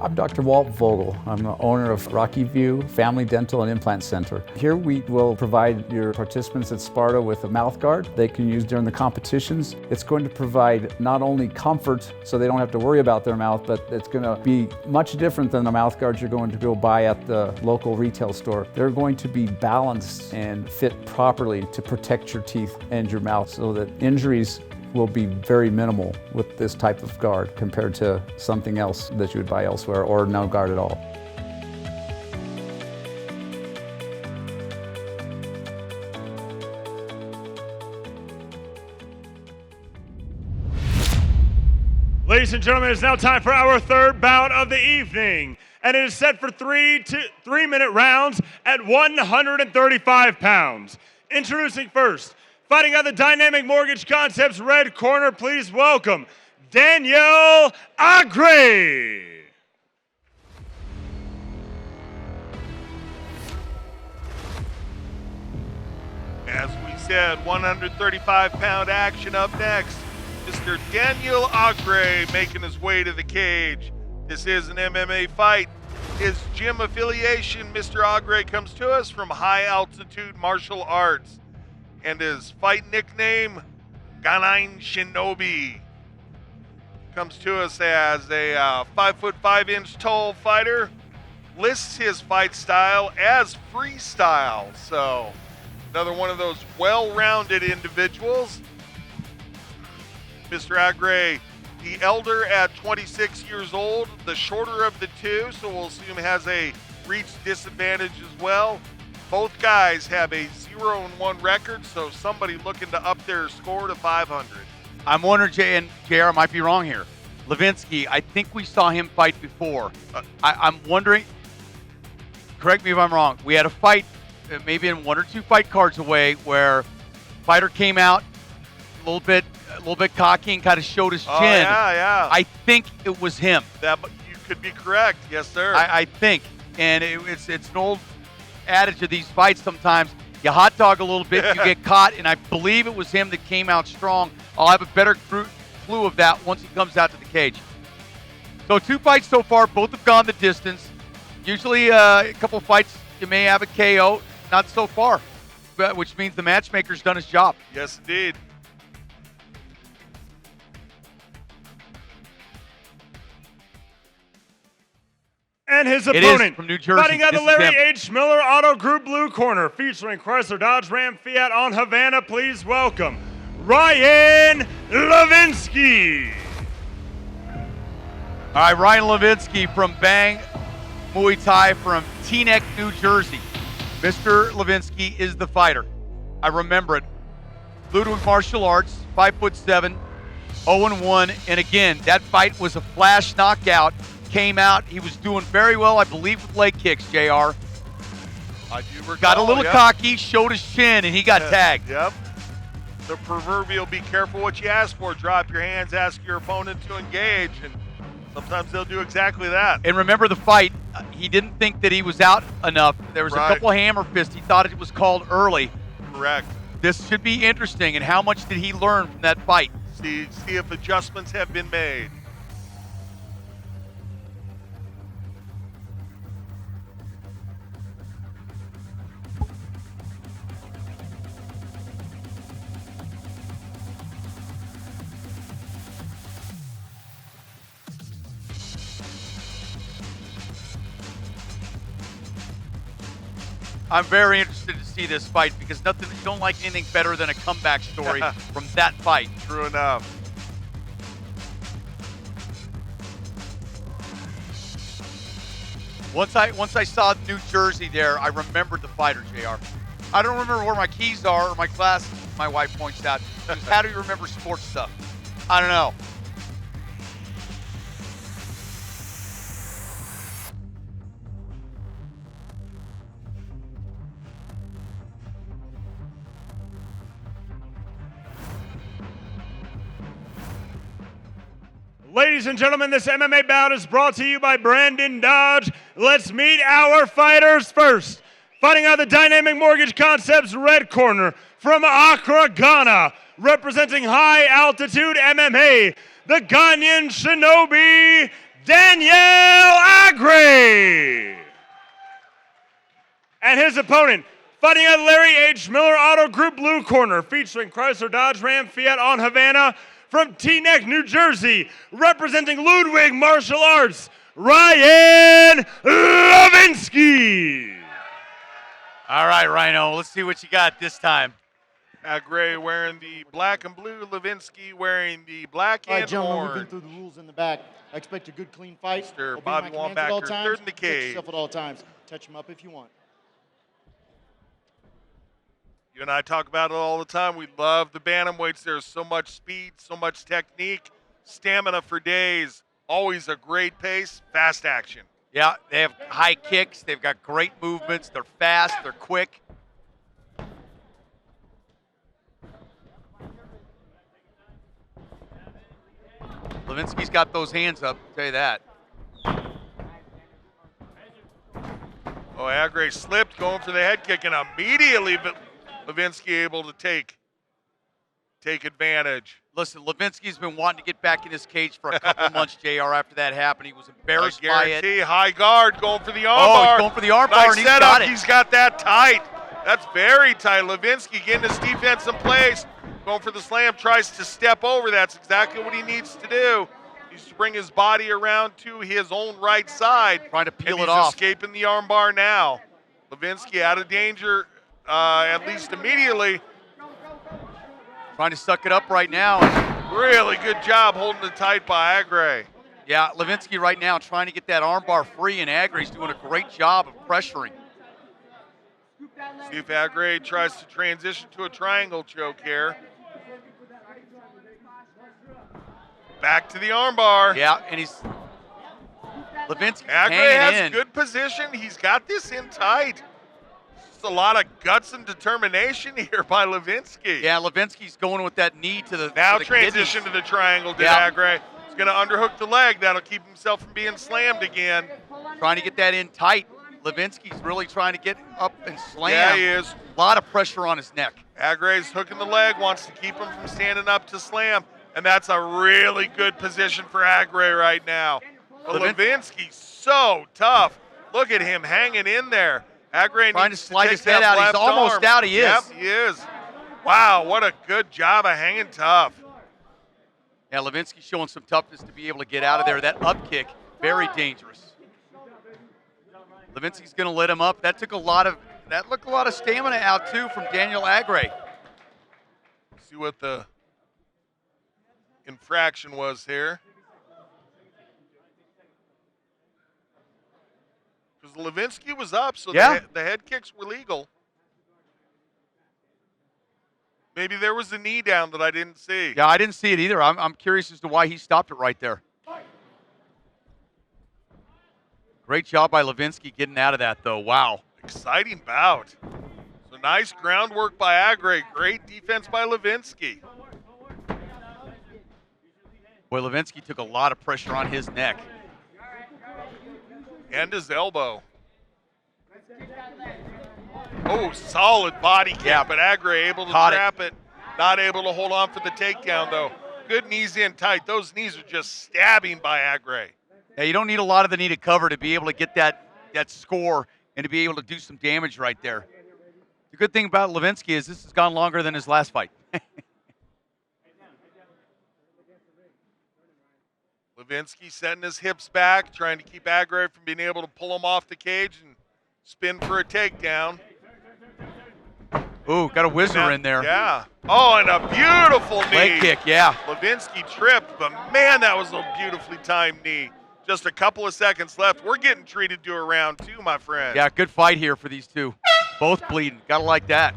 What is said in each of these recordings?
I'm Dr. Walt Vogel. I'm the owner of Rocky View Family Dental and Implant Center. Here we will provide your participants at Sparta with a mouth guard they can use during the competitions. It's going to provide not only comfort so they don't have to worry about their mouth, but it's going to be much different than the mouth guards you're going to go buy at the local retail store. They're going to be balanced and fit properly to protect your teeth and your mouth so that injuries will be very minimal with this type of guard compared to something else that you would buy elsewhere or no guard at all. Ladies and gentlemen, it's now time for our third bout of the evening, and it is set for 3-minute rounds at 135 pounds. Introducing first, fighting out the Dynamic Mortgage Concepts red corner, please welcome Daniel Aggrey. As we said, 135-pound action up next. Mr. Daniel Aggrey making his way to the cage. This is an MMA fight. His gym affiliation, Mr. Aggrey, comes to us from High Altitude Martial Arts. And his fight nickname, Ganin Shinobi, comes to us as a 5'5" tall fighter. Lists his fight style as freestyle. So another one of those well-rounded individuals. Mr. Aggrey, the elder at 26 years old, the shorter of the two, so we'll assume has a reach disadvantage as well. Both guys have a 0-1 record, so somebody looking to up their score to 500. I'm wondering, Jay and JR, I might be wrong here. Levinsky, I think we saw him fight before. I'm wondering, correct me if I'm wrong, we had a fight maybe in 1 or 2 fight cards away where fighter came out a little bit cocky and kind of showed his chin. Oh, yeah. I think it was him. You could be correct. Yes, sir. I think. And it's an old adage of these fights sometimes. You hot dog a little bit, you get caught, and I believe it was him that came out strong. I'll have a better clue of that once he comes out to the cage. So 2 fights so far, both have gone the distance. Usually a couple fights you may have a KO, not so far, which means the matchmaker's done his job. Yes, indeed. And his opponent, from New Jersey. fighting out the Larry H. Miller Auto Group blue corner, featuring Chrysler, Dodge, Ram, Fiat on Havana, please welcome Ryan Levinsky. All right, Ryan Levinsky from Bang Muay Thai from Teaneck, New Jersey. Mr. Levinsky is the fighter. I remember it. Ludwig Martial Arts, 5'7", 0-1, and again, that fight was a flash knockout. Came out, he was doing very well, I believe, with leg kicks, JR. I do recall, got a little cocky, showed his chin, and he got tagged. Yep. The proverbial be careful what you ask for. Drop your hands, ask your opponent to engage, and sometimes they'll do exactly that. And remember the fight, he didn't think that he was out enough. There was a couple hammer fists. He thought it was called early. Correct. This should be interesting, and how much did he learn from that fight? See if adjustments have been made. I'm very interested to see this fight because you don't like anything better than a comeback story from that fight. True enough. Once I saw New Jersey there, I remembered the fighter, JR. I don't remember where my keys are or my glasses, my wife points out. How do you remember sports stuff? I don't know. Ladies and gentlemen, this MMA bout is brought to you by Brandon Dodge. Let's meet our fighters first. Fighting out the Dynamic Mortgage Concepts red corner from Accra, Ghana, representing high altitude MMA, the Ghanaian Shinobi, Danielle Aggrey. And his opponent, fighting at Larry H. Miller Auto Group blue corner, featuring Chrysler, Dodge, Ram, Fiat on Havana, from Teaneck, New Jersey, representing Ludwig Martial Arts, Ryan Levinsky. All right, Rhino, let's see what you got this time. Aggrey wearing the black and blue, Levinsky wearing the black All right, and gentlemen, we've orange. been through the rules in the back. I expect a good, clean fight. Mr. Obey Bobby my commands at all Wambacher, times. third in the Protect cage. yourself at all times. Touch him up if you want. You and I talk about it all the time. We love the bantamweights. There's so much speed, so much technique, stamina for days. Always a great pace, fast action. Yeah, they have high kicks. They've got great movements. They're fast. They're quick. Levinsky's got those hands up, I'll tell you that. Oh, Aggrey slipped, going for the head kick, and immediately Levinsky able to take advantage. Listen, Levinsky's been wanting to get back in his cage for a couple months, JR, after that happened. He was embarrassed by it. Guarantee, high guard, going for the armbar. Oh, he's going for the armbar, Nice and he's setup. got it. He's got that tight. That's very tight. Levinsky getting his defense in place. Going for the slam, tries to step over. That's exactly what he needs to do. He needs to bring his body around to his own right side. Trying to peel and it off. He's escaping the armbar now. Levinsky out of danger, at least immediately. Trying to suck it up right now. Really good job holding it tight by Aggrey. Yeah, Levinsky right now trying to get that armbar free, and Aggrey's doing a great job of pressuring. See if Aggrey tries to transition to a triangle choke here. Back to the armbar. Yeah, and Levinsky's Aggrey hanging has in. good position. He's got this in tight. Just a lot of guts and determination here by Levinsky. Yeah, Levinsky's going with that knee to the Now to the transition kidneys. to the triangle, did Yeah. Aggrey. He's going to underhook the leg. That'll keep himself from being slammed again. Trying to get that in tight. Levinsky's really trying to get up and slam. Yeah, he is. A lot of pressure on his neck. Aggrey's hooking the leg, wants to keep him from standing up to slam. And that's a really good position for Aggrey right now. But Levinsky's so tough. Look at him hanging in there. Aggrey Trying needs to slide take his head that out. He's left almost arm. out. He is. Yep, he is. Wow, what a good job of hanging tough. Yeah, Levinsky's showing some toughness to be able to get out of there. That up kick, very dangerous. Levinsky's going to let him up. That took a lot of stamina out too from Daniel Aggrey. See what the infraction was here. Because Levinsky was up, so Yeah. the head kicks were legal. Maybe there was a knee down that I didn't see. Yeah, I didn't see it either. I'm curious as to why he stopped it right there. Great job by Levinsky getting out of that, though. Wow. Exciting bout. So nice groundwork by Aggrey. Great defense by Levinsky. Boy, Levinsky took a lot of pressure on his neck. And his elbow. Oh, solid body kick, Yeah. but Aggrey able to Caught it. trap it. Not able to hold on for the takedown, though. Good knees in tight. Those knees are just stabbing by Aggrey. Yeah, you don't need a lot of the knee to cover to be able to get that score and to be able to do some damage right there. The good thing about Levinsky is this has gone longer than his last fight. Levinsky setting his hips back, trying to keep Aggrey from being able to pull him off the cage and spin for a takedown. Ooh, got a whizzer in there. Yeah. Oh, and a beautiful knee. Leg kick, yeah. Levinsky tripped, but man, that was a beautifully timed knee. Just a couple of seconds left. We're getting treated to a round two, my friend. Yeah, good fight here for these two. Both bleeding. Gotta like that.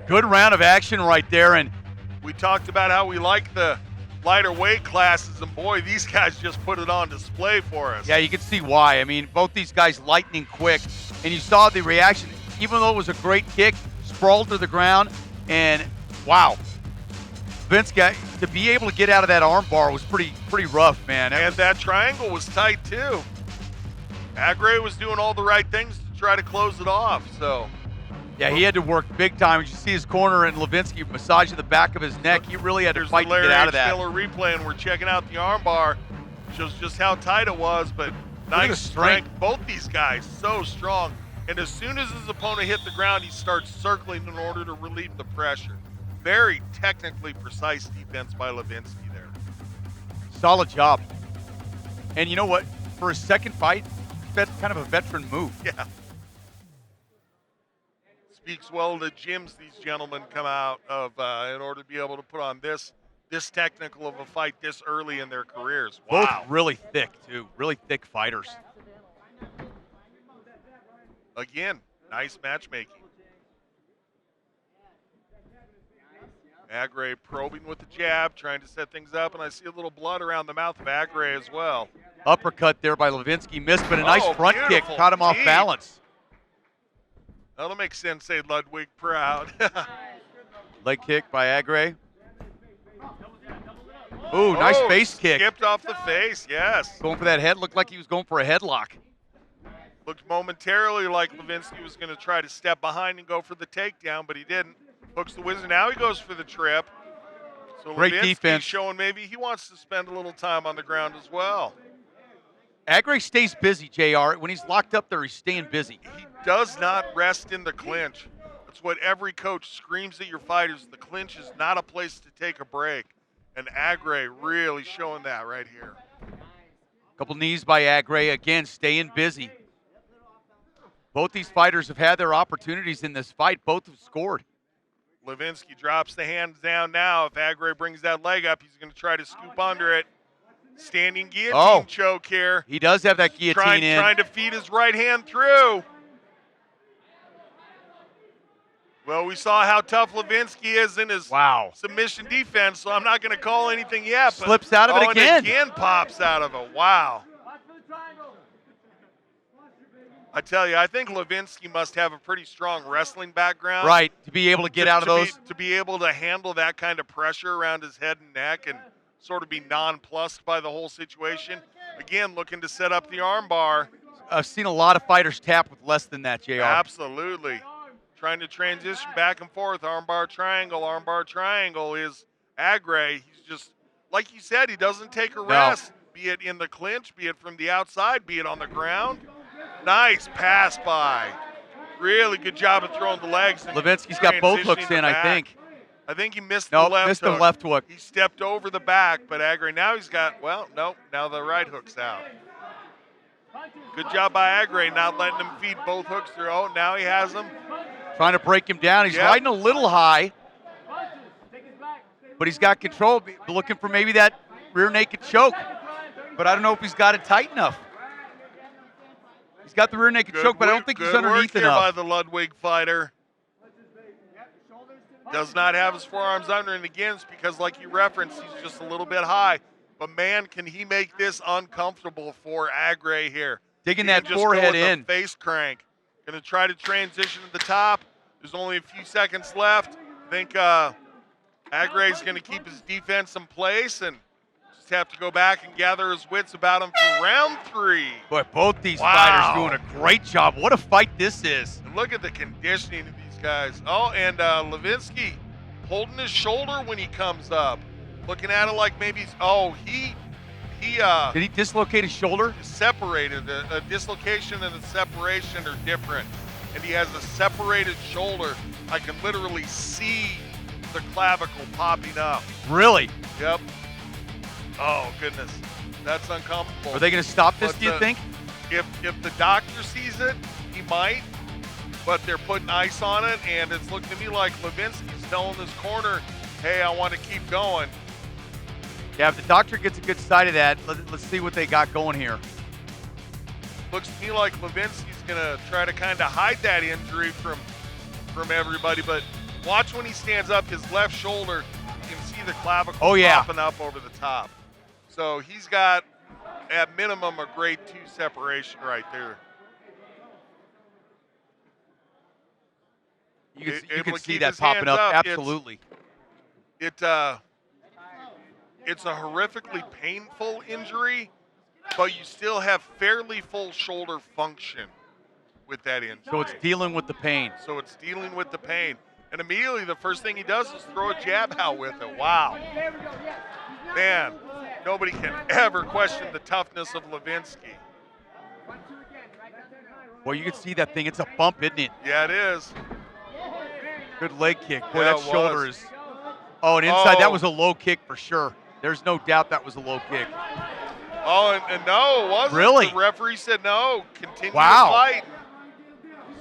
Good round of action right there, and We talked about how we like the lighter weight classes, and boy, these guys just put it on display for us. yeah, you can see why. I mean, both these guys lightning quick, and you saw the reaction. Even though it was a great kick, sprawled to the ground, and wow. Levinsky, to be able to get out of that arm bar was pretty rough, man. And that triangle was tight, too. Aggrey was doing all the right things to try to close it off, so Yeah, he had to work big time. As you see his corner and Levinsky massaging the back of his neck, he really had to There's fight the to get out of that. Miller replay, and we're checking out the armbar. Shows just how tight it was, but at nice the strength. Both these guys, so strong. And as soon as his opponent hit the ground, he starts circling in order to relieve the pressure. Very technically precise defense by Levinsky there. Solid job. And you know what? For a second fight, that's kind of a veteran move. Yeah. Speaks well to gyms these gentlemen come out of in order to be able to put on this technical of a fight this early in their careers. Wow. Both really thick, too. Really thick fighters. Again, nice matchmaking. Aggrey probing with the jab, trying to set things up, and I see a little blood around the mouth of Aggrey as well. Uppercut there by Levinsky. Missed, but a nice front kick. Beautiful Caught him off deep. balance. That'll make Sensei Ludwig proud. Leg kick by Aggrey. Ooh, nice face kick. Skipped off the face, yes. Going for that head. Looked like he was going for a headlock. Looked momentarily like Levinsky was going to try to step behind and go for the takedown, but he didn't. Hooks the wizard. Now he goes for the trip. So Great Levinsky's defense. showing maybe he wants to spend a little time on the ground as well. Aggrey stays busy, JR. When he's locked up there, he's staying busy. He does not rest in the clinch. That's what every coach screams at your fighters. The clinch is not a place to take a break. And Aggrey really showing that right here. Couple knees by Aggrey. Again, staying busy. Both these fighters have had their opportunities in this fight. Both have scored. Levinsky drops the hands down now. If Aggrey brings that leg up, he's going to try to scoop under it. Standing guillotine choke here. He does have that guillotine in. Trying to feed his right hand through. Well, we saw how tough Levinsky is in his submission defense, so I'm not going to call anything yet. But Slips out of it again. And again pops out of it. Wow. I tell you, I think Levinsky must have a pretty strong wrestling background. Right, to be able to get out of those. To be able to handle that kind of pressure around his head and neck and sort of be nonplussed by the whole situation. Again, looking to set up the armbar. I've seen a lot of fighters tap with less than that, JR. Absolutely. Trying to transition back and forth. Armbar triangle is Aggrey. He's just, like you said, he doesn't take a rest, be it in the clinch, be it from the outside, be it on the ground. Nice pass by. Really good job of throwing the legs. Levinsky's got both hooks in, I think. I think he missed the left missed hook. the left hook. He stepped over the back, but Aggrey, now he's got, now the right hook's out. Good job by Aggrey, not letting him feed both hooks through. Oh, now he has them. Trying to break him down. He's riding a little high, but he's got control, looking for maybe that rear naked choke. But I don't know if he's got it tight enough. He's got the rear naked choke, but I don't think he's underneath enough. Good work here by the Ludwig fighter. Does not have his forearms under, and again, it's because, like you referenced, he's just a little bit high. But man, can he make this uncomfortable for Aggrey here. Digging that forehead in. Face crank. Going to try to transition to the top. There's only a few seconds left. I think Agrey's going to keep his defense in place and just have to go back and gather his wits about him for round 3. Boy, both these fighters doing a great job. What a fight this is. And look at the conditioning of these guys. Oh, and Levinsky holding his shoulder when he comes up. Looking at it like maybe he's, did he dislocate his shoulder? Separated. A dislocation and a separation are different. And he has a separated shoulder. I can literally see the clavicle popping up. Really? Yep. Oh, goodness. That's uncomfortable. Are they going to stop this, do you think? If the doctor sees it, he might. But they're putting ice on it, and it's looking to me like Levinsky's telling his corner, hey, I want to keep going. Yeah, if the doctor gets a good sight of that, let's see what they got going here. Looks to me like Levinsky's going to try to kind of hide that injury from everybody, but watch when he stands up, his left shoulder, you can see the clavicle popping up over the top. So he's got, at minimum, a grade 2 separation right there. You can see that popping up, absolutely. It's a horrifically painful injury, but you still have fairly full shoulder function. with that injury. So it's dealing with the pain. So it's dealing with the pain. And immediately the first thing he does is throw a jab out with it. Wow. Man, nobody can ever question the toughness of Levinsky. Well, you can see that thing. It's a bump, isn't it? Yeah, it is. Good leg kick. Boy, Yeah, that it shoulder was. is. Oh, and inside, Oh. that was a low kick for sure. There's no doubt that was a low kick. Oh, and no, it wasn't. Really? The referee said no. Continue Wow. to fight.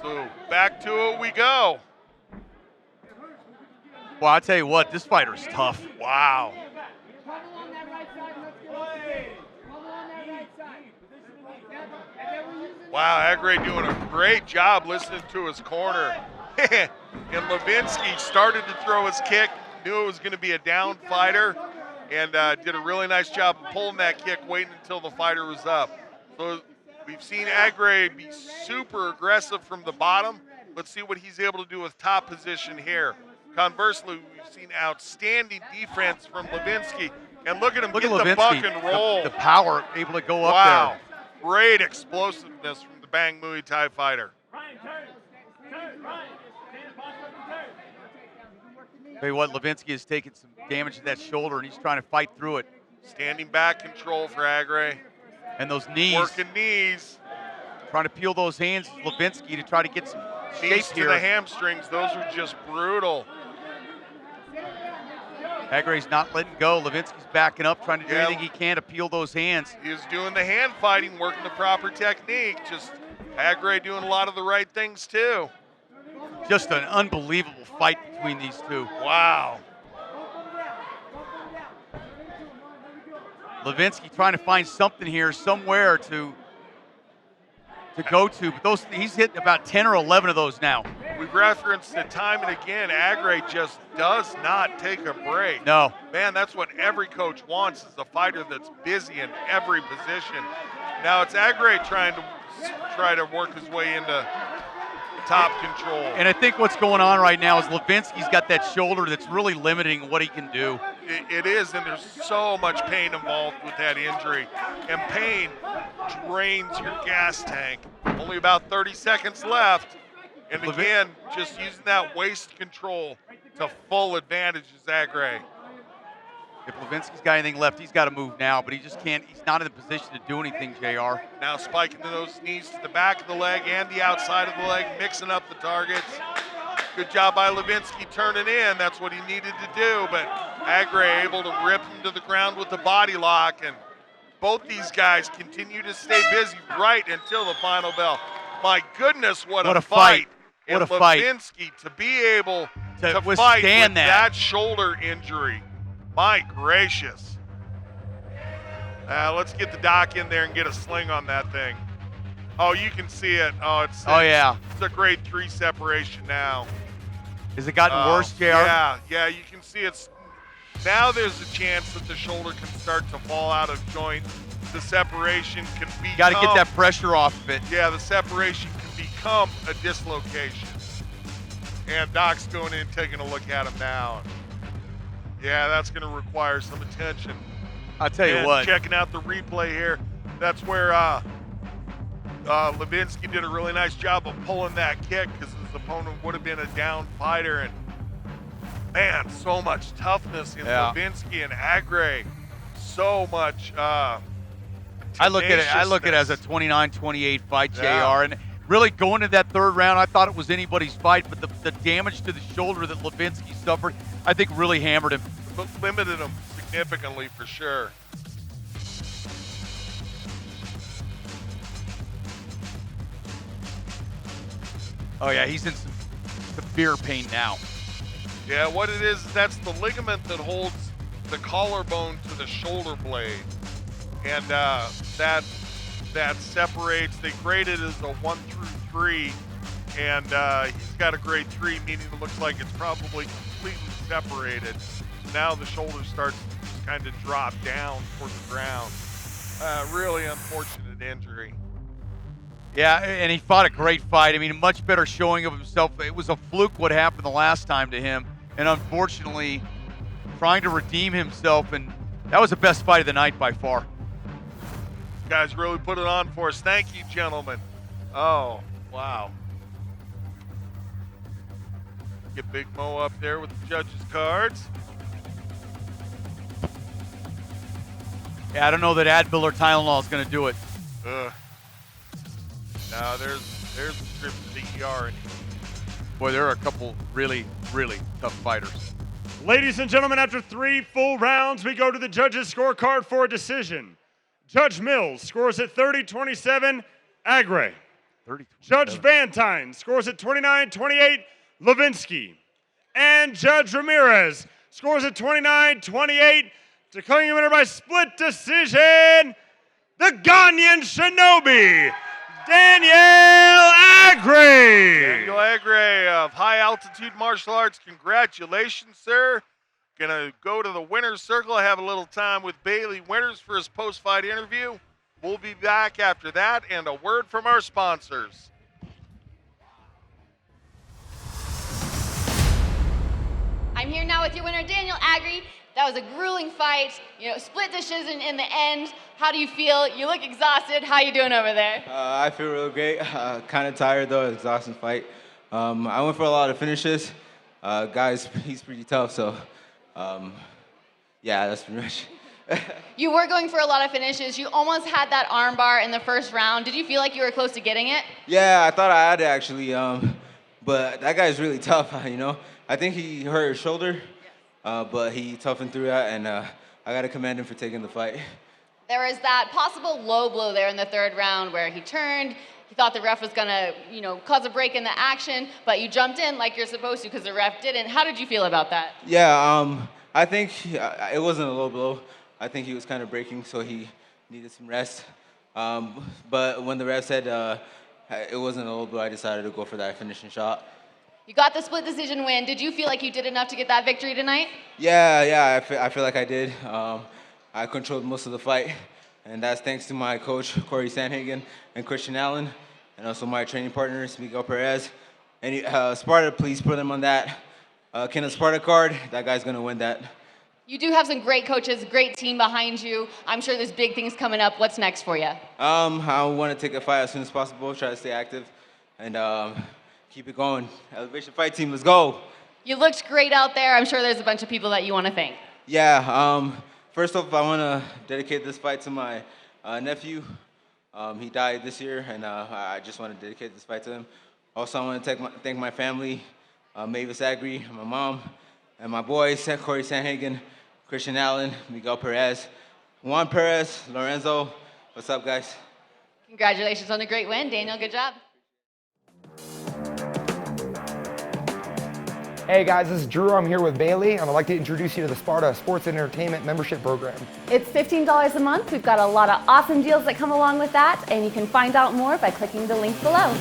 So back to it we go. Well, I tell you what, this fighter's tough. Wow. Wow, Aggrey doing a great job listening to his corner. And Levinsky started to throw his kick, knew it was going to be a down fighter, and did a really nice job of pulling that kick, waiting until the fighter was up. So we've seen Aggrey be super aggressive from the bottom. Let's see what he's able to do with top position here. Conversely, we've seen outstanding defense from Levinsky. And look at him Look get at the Levinsky. buck and roll. The power able to go up Wow. there. Great explosiveness from the Bang Muay Thai fighter. Tell you what, Levinsky has taken some damage to that shoulder, and he's trying to fight through it. Standing back control for Aggrey. And those knees, Working knees. trying to peel those hands, Levinsky, to try to get some shape Knees to here. the hamstrings. Those are just brutal. Aggrey's not letting go. Levinsky's backing up, trying to do Yeah. anything he can to peel those hands. He was doing the hand fighting, working the proper technique. Just Aggrey doing a lot of the right things too. Just an unbelievable fight between these two. Wow. Levinsky trying to find something here, somewhere to go to, but those he's hit about 10 or 11 of those now. We've referenced it time and again. Aggrey just does not take a break. No, Man, that's what every coach wants, is a fighter that's busy in every position. Now it's Aggrey trying to work his way into top control. and I think what's going on right now is Levinsky's got that shoulder that's really limiting what he can do. It is, and there's so much pain involved with that injury. And pain drains your gas tank. Only about 30 seconds left. And again, just using that waist control to full advantage is Aggrey. If Levinsky's got anything left, he's got to move now, but he just can't. He's not in the position to do anything, JR. Now spiking those knees to the back of the leg and the outside of the leg, mixing up the targets. Good job by Levinsky turning in. That's what he needed to do, but Aggrey able to rip him to the ground with the body lock, and both these guys continue to stay busy right until the final bell. My goodness, what a fight. What And a fight. Levinsky to be able To to fight with withstand that shoulder injury. My gracious. Let's get the doc in there and get a sling on that thing. Oh, you can see it. Oh, Yeah. it's a grade 3 separation now. Has it gotten worse, JR? Yeah, you can see it's now there's a chance that the shoulder can start to fall out of joint. The separation can be Got to get that pressure off of it. Yeah, the separation can become a dislocation. And Doc's going in, taking a look at him now. Yeah, that's going to require some attention. I'll tell you And what. checking out the replay here, that's where Levinsky did a really nice job of pulling that kick, because his opponent would have been a down fighter. And man, so much toughness in Levinsky and Aggrey. So much. I look at it as a 29-28 fight, JR. And really going to that third round, I thought it was anybody's fight, but the damage to the shoulder that Levinsky suffered, I think really hammered him. But limited him significantly for sure. Oh yeah, he's in some severe pain now. Yeah, what it is, that's the ligament that holds the collarbone to the shoulder blade. And that separates. They grade it as a 1 through 3. And he's got a grade 3, meaning it looks like it's probably completely separated. Now the shoulder starts to just kind of drop down toward the ground. Really unfortunate injury. Yeah, and he fought a great fight. I mean, a much better showing of himself. It was a fluke what happened the last time to him. And unfortunately, trying to redeem himself. And that was the best fight of the night by far. Guys really put it on for us. Thank you, gentlemen. Oh, Wow. Get Big Mo up there with the judges' cards. Yeah, I don't know that Advil or Tylenol is going to do it. Ugh. Now there's a trip to the ER. Boy, there are a couple really, really tough fighters. Ladies and gentlemen, after 3 full rounds, we go to the judges' scorecard for a decision. Judge Mills scores at 30-27, Aggrey. 30-27. Judge Vantine scores at 29-28, Levinsky. And Judge Ramirez scores at 29-28, declaring the winner by split decision, the Ghanaian Shinobi, Daniel Aggrey. Daniel Aggrey of High Altitude Martial Arts. Congratulations, sir. Gonna go to the winner's circle, have a little time with Bailey Winters for his post-fight interview. We'll be back after that and a word from our sponsors. I'm here now with your winner, Daniel Aggrey. That was a grueling fight, split decision in the end. How do you feel? You look exhausted. How you doing over there? I feel real great. Kind of tired though, exhausting fight. I went for a lot of finishes. Guys, he's pretty tough, so yeah, that's pretty much. You were going for a lot of finishes. You almost had that arm bar in the first round. Did you feel like you were close to getting it? Yeah, I thought I had it actually, but that guy's really tough, I think he hurt his shoulder, but he toughened through that, and I got to commend him for taking the fight. There was that possible low blow there in the third round where he turned. He thought the ref was going to, cause a break in the action, but you jumped in like you're supposed to because the ref didn't. How did you feel about that? Yeah, I think it wasn't a low blow. I think he was kind of breaking, so he needed some rest. But when the ref said it wasn't a low blow, I decided to go for that finishing shot. You got the split decision win. Did you feel like you did enough to get that victory tonight? Yeah, I feel like I did. I controlled most of the fight, and that's thanks to my coach, Corey Sanhagen, and Christian Allen, and also my training partners, Miguel Perez. And Sparta, please put him on that Kenneth Sparta card. That guy's going to win that. You do have some great coaches, great team behind you. I'm sure there's big things coming up. What's next for you? I want to take a fight as soon as possible, try to stay active, and keep it going. Elevation Fight Team, let's go. You looked great out there. I'm sure there's a bunch of people that you want to thank. Yeah, first off, I want to dedicate this fight to my nephew. He died this year, and I just want to dedicate this fight to him. Also, I want to thank my family, Mavis Aggrey, my mom, and my boys, Corey Sanhagen, Christian Allen, Miguel Perez, Juan Perez, Lorenzo. What's up, guys? Congratulations on a great win, Daniel. Good job. Hey guys, this is Drew. I'm here with Bailey, and I'd like to introduce you to the Sparta Sports and Entertainment Membership Program. It's $15 a month. We've got a lot of awesome deals that come along with that, and you can find out more by clicking the link below.